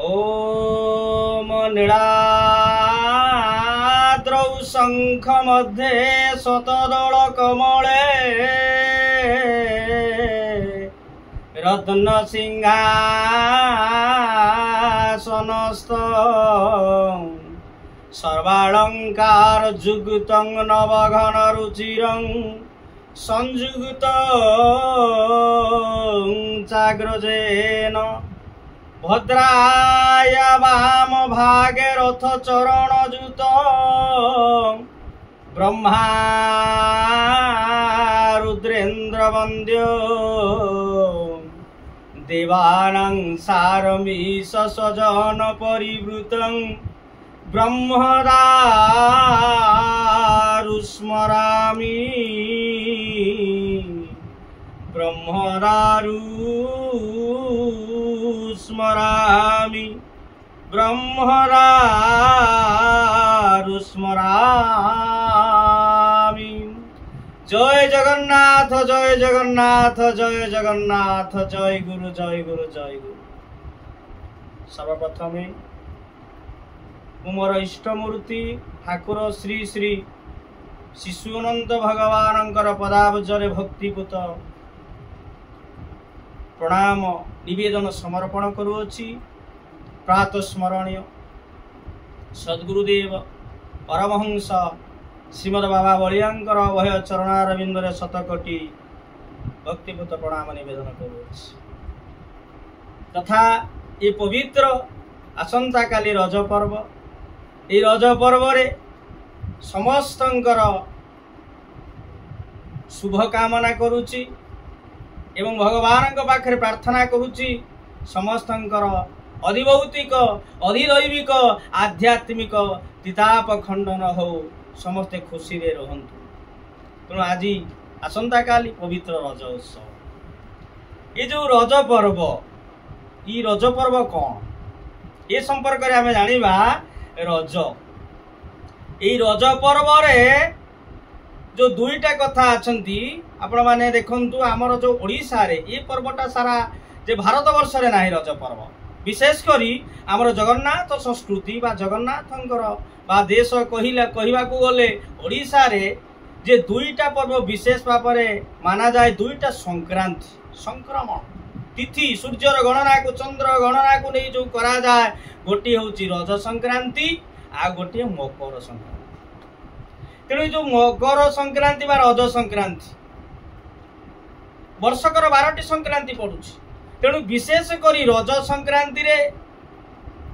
ओम नीलाद्रौ शंख मध्ये शतदल कमले रत्न सिंहासनस्थ सर्वालंकार जुगतं नवघन रुचिरं संयुक्त चाग्रजेन भद्राय वाम भागे रथ चरण जुत ब्रह्मा रुद्रेन्द्र वंद्य देवानां सारमीश सजन परिवृतं ब्रह्मदारुस्मरामि ब्रह्मदारुस्मरामि ब्रह्मदारुस्मरामि। जय जगन्नाथ जय जगन्नाथ जय जगन्नाथ जय गुरु जय गुरु जय गुरु। सर्वप्रथमे मोर इष्टमूर्ति ठाकुर श्री श्री शिशुअनंत भगवानंकर पदाब्जरे भक्तिपूत प्रणाम निवेदन समर्पण करुअछि। प्रातः स्मरणीय सद्गुरुदेव परमहंस श्रीमद बाबा बलियांकर अभय चरणारविंदरे शतकोटी भक्तिपूत प्रणाम निवेदन करुअछि। तथा ये पवित्र आसंता काली रज पर्व, ये रज पर्व रे समस्तंकर शुभ कामना करुछि एवं भगवान पाखे प्रार्थना करुछि समस्तंकर अधिभौतिक अधिदैविक आध्यात्मिक तिताप खंडन हो, समस्ते खुशी रे रहंतु। तेणु आज आसंता काली पवित्र रज उत्सव, ये जो रज पर्व, ये रज पर्व कौन ये संपर्क में आम जानिबा। रज ये रज पर्व रे जो दुईटा कथा अछंती आपण माने देखंतु। आमर जो ओडिशा रे ये पर्वटा सारा जे भारत वर्ष रे नाही रज पर्व, विशेष करी आमर जगन्नाथ संस्कृति बा जगन्नाथंकर बा देश कहवा को गले ओडिशा रे जे दुईटा पर्व विशेष भाव में माना जाए। दुईटा संक्रांति संक्रमण तिथि सूर्यर गणना को चंद्र गणना को नहीं जो करा जाए, गोटे हूँ रज संक्रांति आ गोटे मकर संक्रांति। तेणु जो मकर संक्रांति बा रज संक्रांति वर्षकर 12टी संक्रांति पड़ुछि। तेणु विशेष करी रज संक्रांति रे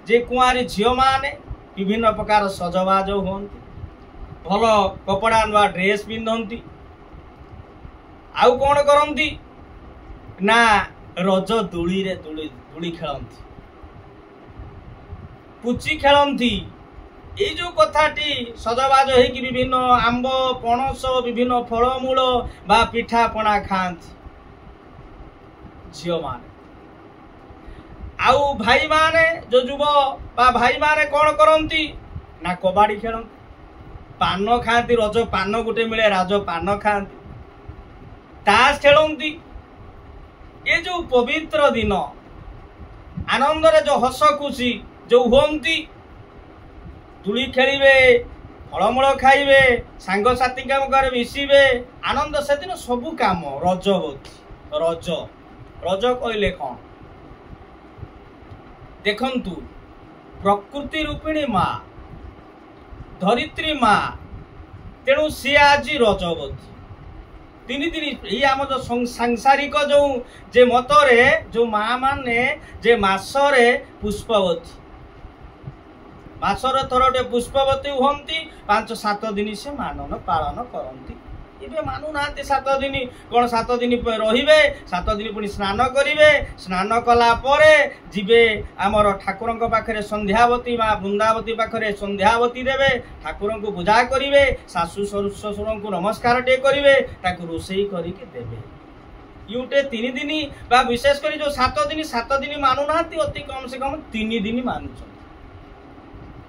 जे कुआरी झील माने विभिन्न प्रकार सजबाज होती, भल कपड़ा नुआ ड्रेस पिंधती, आउ कौन करती ना रज दूली रे दूली खेलती, पुची खेलती। ये जो कथाटी सजबाज हो विभिन्न आंब पणस विभिन्न फलमूल बा पिठा पणा खाती झील माने। आउ भाई माने जो युव बा भाई माने कौन करती ना कबाड़ी खेलती, पान खाती, रज पान गोटे मिले राज पान खाती, ताश खेलती। ये जो पवित्र दिन आनंद रे जो हस खुशी जो हुंती, तुली खेलिबे, फलमूल खाइबे, सांग साथी काम मिसिबे, आनंद से दिन सबू काम रजवती। रज रज कहले कौन देखंतु, प्रकृति रूपिणी माँ धरित्री माँ, तेणु सी आज रजवती। 3 दिन ये आम जो सांसारिक जो जे मतरे जो माँ माने जे मासरे पुष्पवती, मासर थरटे पुष्पवती हुंती, 5-7 दिन से मानन पालन करती। इबे मानु नाते 7 दिन कौन 7 दिन रहिबे, 7 दिन पुणी स्नान करिवे, स्नान कला परे जिबे आमर ठाकुरंक पाखरे संध्यावती माँ वृंदावती पाखरे संध्यावती देवे, ठाकुरंक पूजा करिवे, सासु ससुरंक नमस्कार टे करिवे, ताकु रोषेई करिके देवे। युटे 3 दिन बा विशेष करी जो 7 दिन मानु नाती, अति कम से कम 3 दिन मानुछन।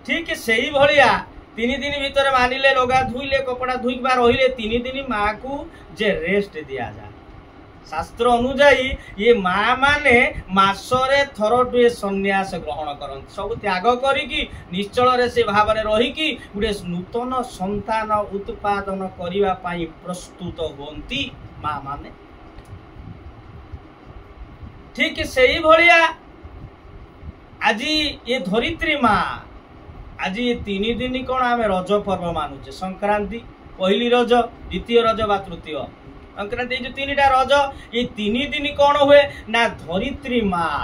ठीक से भलिया 3 दिन भीतर मानिले लगा धुईले कपड़ा धुईबा रहिले 3 दिन माँ को जे रेस्ट दिया जाए, शास्त्र अनुजाई ये माँ माने मासरे थरटे सन्यास ग्रहण करते सब त्याग करिकी निश्चल से भाव में रहीकि गोटे नूतन संतान उत्पादन करने प्रस्तुत होती माँ माने। ठीक से ही भाया आज ये धरित्री माँ आज ये 3 दिन कौन आम रज पर्व मानुचे संक्रांति पहली रज द्वितीय रज बा तृतीय संक्रांति जो 3टा रज ये 3 दिन कौन हुए ना धरित्री माँ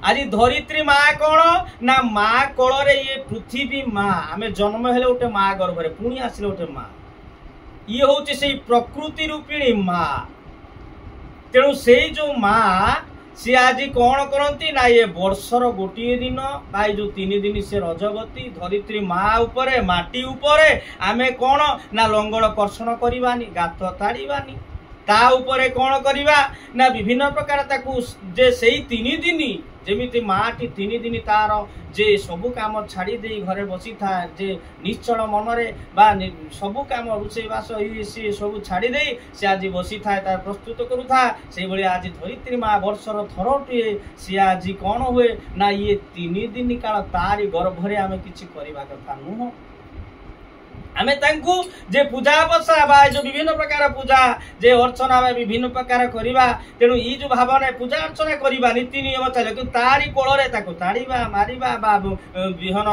आज धरित्री माँ कौन ना माँ कोल ये पृथ्वी माँ आम जन्म हेले गोटे माँ गर्भ पुणी आसिले गोटे माँ ये हूँ से प्रकृति रूपिणी माँ तेणु से जो माँ सी आज कौन करती ना ये वर्षर गोटे दिन भाई जो 3 दिन से रजवती धरित्री माँ उपरे माटी उपरे आमे कौन ना लंगड़ कर्षण करवानी गात ताड़ानी ता उपरे कौन करवा ना विभिन्न प्रकार ताकू जे सही 3 दिन जेमिति माटी 3 दिन तार जे सबु काम छाड़ी दे घरे बसी था जे निश्चल मनरे बा सबु काम रोषेबास सी सब छाड़ी दे से आज बसी था तार प्रस्तुत करूथा से भली आज धरित्री माँ वर्षर थरटे सी आज कौन हुए ना ये 3 दिन काल तारी गर्भरे आमे किछि करबा कथा नुह आमे तांकु जे पूजा बसा बा जो विभिन्न प्रकार पूजा जे अर्चना बा विभिन्न प्रकार करिबा तेणु ई जो भावना पूजा अर्चना करिबा नीति नियम चले कि तारी कोलरे ताको ताड़ीबा मारिबा बा विहन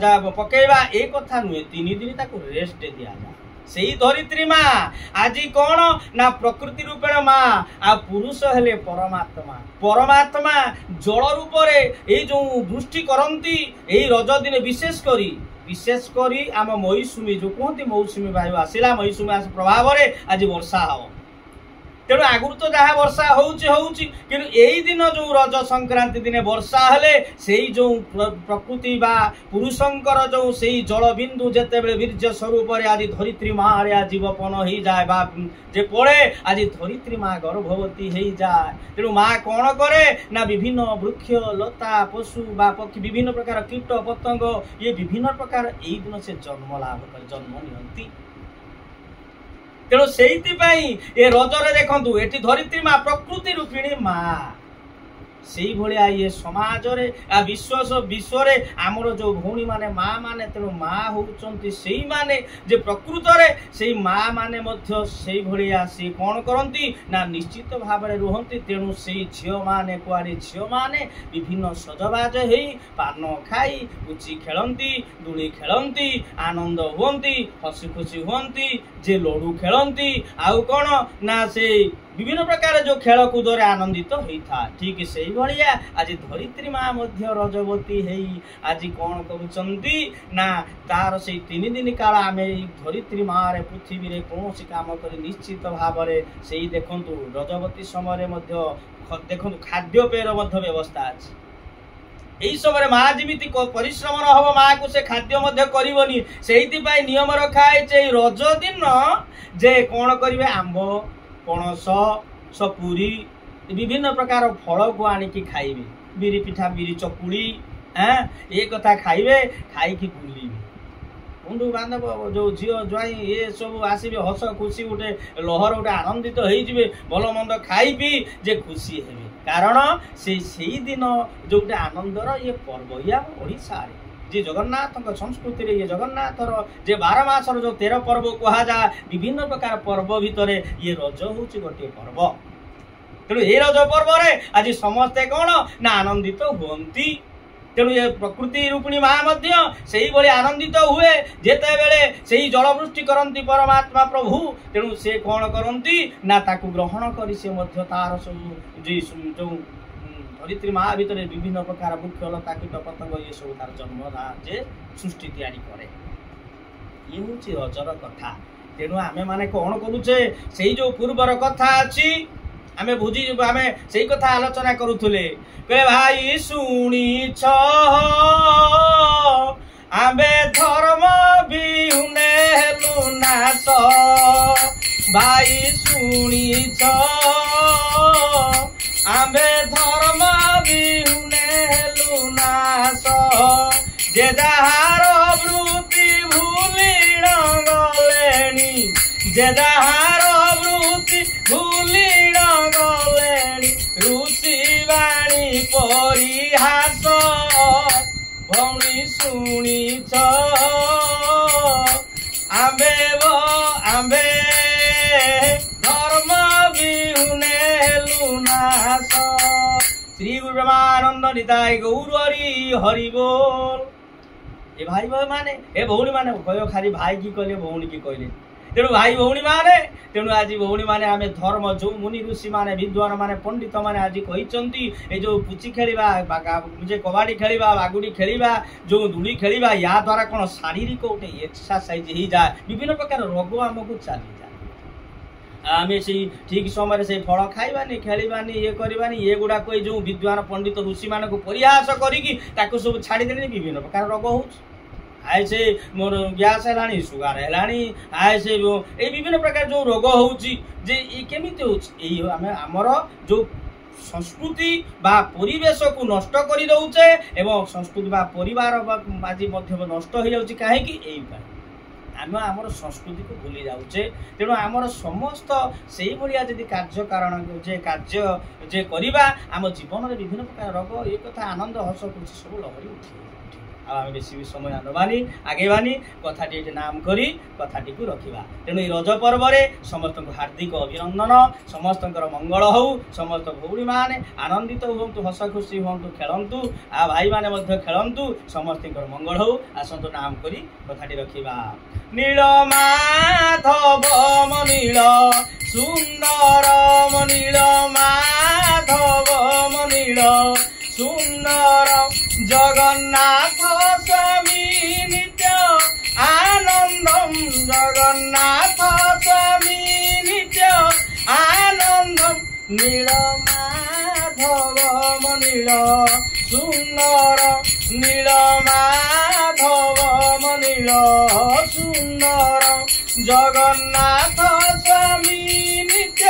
जा पकेइबा ए कथा नुहे 3 दिन ताको रेस्ट दिया जा सेही धरित्री माँ आज कौन ना प्रकृति रूपेण माँ आ पुरुष हेले परमात्मा परमात्मा जल रूप ये जो दृष्टि करती यही रज दिन विशेष करी आम मौसुमी जो कहते मौसुमी वायु आसला मौसुमी आस प्रभाव में आज वर्षा हम तेणु आगुरी तो जहाँ वर्षा होउची किंतु यही दिन जो रज संक्रांति दिन वर्षा हेले से जो प्रकृति बा पुरुषंकर जो से जल बिंदु जेते बेले वीर्य स्वरूप आज धरित्री माँ आज जीवपन हो जाए बा जे पड़े आज धरित्री माँ गर्भवती हो जाए तेणु माँ कौन करे ना विभिन्न वृक्ष लता पशु बा पक्षी विभिन्न प्रकार कीट पतंग ये विभिन्न प्रकार यही दिन से जन्म लाभ कर जन्म नियंती तेणु से ये रजरे देखु ये धरित्री माँ प्रकृति रूपिणी माँ से भाया ये समाज विश्व आमर जो भौणी माने माँ माने तेणु माँ होउचंती से माने जे प्रकृत से माँ माने मध्य से भाया सी कौन करती ना निश्चित भाव में रुहंती तेणु से झील माने कुआरी झील माने विभिन्न सजबाज हो पान खाई पुची खेलती दूली खेलती आनंद हुंती हसी खुशी हुंती जे लड़ू खेलती आउ कौन ना से विभिन्न प्रकार जो खेल कूद आनंदित होता ठीक से भाया आज धरित्री माँ रजवती है आज कौन करुँच ना तार से 3 दिन काल आम धरित्री माँ पृथ्वी में कौन काम कर निश्चित भाव में से देखु रजवती समय देखु खाद्यपेयर व्यवस्था अच्छी यही समय माँ जमी परिश्रम न हम माँ को से खाद्य करनी से नियम रखाई रज दिन जे कौन करेंगे आंब पणस सपुरी विभिन्न प्रकार फल को आनिकी खाइबे बिरी पिठा बिरी चकुड़ी ये कथा खाइबे खाई बुले बंधु बांधव जो झील ज्वाई ये सब आसबे हस खुशी गोटे लहर गोटे आनंदित होइजिबे भल मंद खाई पी जे खुशी हेबे कारण से दिन जो गोटे आनंदर ये पर्व या ओडिशा रे जे जगन्नाथ संस्कृति रे ये जगन्नाथर जे 12 मासर जो 13 पर्व कहा जा विभिन्न प्रकार पर्व भितर ये रज होची गोटे पर्व तेणु ये रज पर्व रे आज समस्ते कौन ना आनंदित हुंती तेणु ये प्रकृति रूपिणी माँ से ही आनंदित हुए जेते बेले से ही जलवृष्टि करती परमात्मा प्रभु तेणु से कौन करती ना ताकू ग्रहण करी से तार सब जो धरित्री माँ भितर विभिन्न प्रकार वृक्ष लता कीट पतंग ये सब तार जन्म जे सृष्टि तैयारी करे ये हूँ रजर कथा तेणु आमे माने कौन करुचे से जो पूर्वर कथा अच्छी आमे बुझी आमे से कथा आलोचना करुले कहे भाई शुणी आमे धर्म बिहुने लुनाश भाई शुणी आमे धर्म बिहुने लुनाश जे जहार वृत्ति भूलिण गलेनी जे जहार वृत्ति भूलिण परिहास भौणी शुणिछ आम्बे आम्बे धर्म बिहुने लुनास। श्री गुरु ब्रह्मानंद निताय गौर हरि बोल। ए भाई भाई माने ए भौणी माने कह खाली भाई की कहले भौणी की कहले तेणु भाई भौणी माने तेणु आज भौणी माने आमे धर्म जो मुनि ऋषि माने विद्वान माने पंडित माने आज कहिचंती ए जो पुची खेलिबा जे कबाडी खेलिबा बागुडी खेलिबा जो धूली खेलिबा या द्वारा कोन शारीरिक गोटे एक्सरसाइज ही जाए विभिन्न प्रकार रोग हमको चली जाए आमे से ठीक समय से फल खाइबानी खेलिबानी ये करबानी ये गुडा कोई जो विद्वान पंडित ऋषि मान को परिहास करिकी ताको सब छाड़ी देनी विभिन्न प्रकार रोग हो आए से मोर गैस है सुगार है आए से ये विभिन्न प्रकार जो रोग होची जे केमिति होची आमर जो संस्कृति बा परिवेश को नष्ट कर दौचे एवं संस्कृति बा परिवार आज नष्ट हो जाउची काहे कि एई आम आमर संस्कृति को भूली जाऊे तेणु आमर समस्त से भाया जदि कार्य कारण जे कार्य जे करवा आम जीवन में विभिन्न प्रकार रोग ये कथा आनंद हस खुशी सब लहरी उठे आम बेसी भी समय नबानी आगेबानी कथाटी नाम करी कथाटी को रखा तेणु ये रज पर्व समस्त को हार्दिक अभिनंदन समस्त मंगल हो समस्त भौणी मैंने आनंदित हूँ हस खुशी हूँ खेलतु आ भाई मैंने खेलतु समस्त मंगल हो आसतु नाम करी कथाटी रखा नीलमाधव मनील सुंदर मनील माधव मनील सुंदर जगन्नाथ स्वामी नित्य आनंदम जगन्नाथ स्वामी नित्य आनंदम नीलमाधव मनील सुंदर नीलमाधव मनील सुंदर जगन्नाथ स्वामी नित्य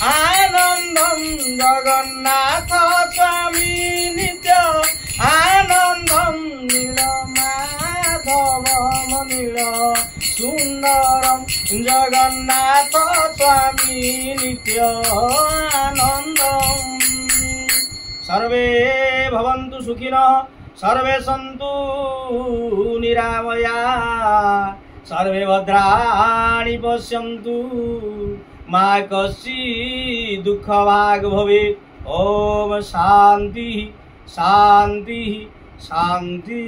आनंदम जगन्नाथ स्वामी नित्य आनंदम नीलमाधव मनील सुंदरम जगन्नाथ स्वामी नित्य आनंदम। सर्वे भवन्तु सुखिनः सर्वे सन्तु निरामया सर्वे भद्राणि पश्यन्तु मा कश्चित् दुःखभाग् भवेत्। ओम शांति शांति शांति।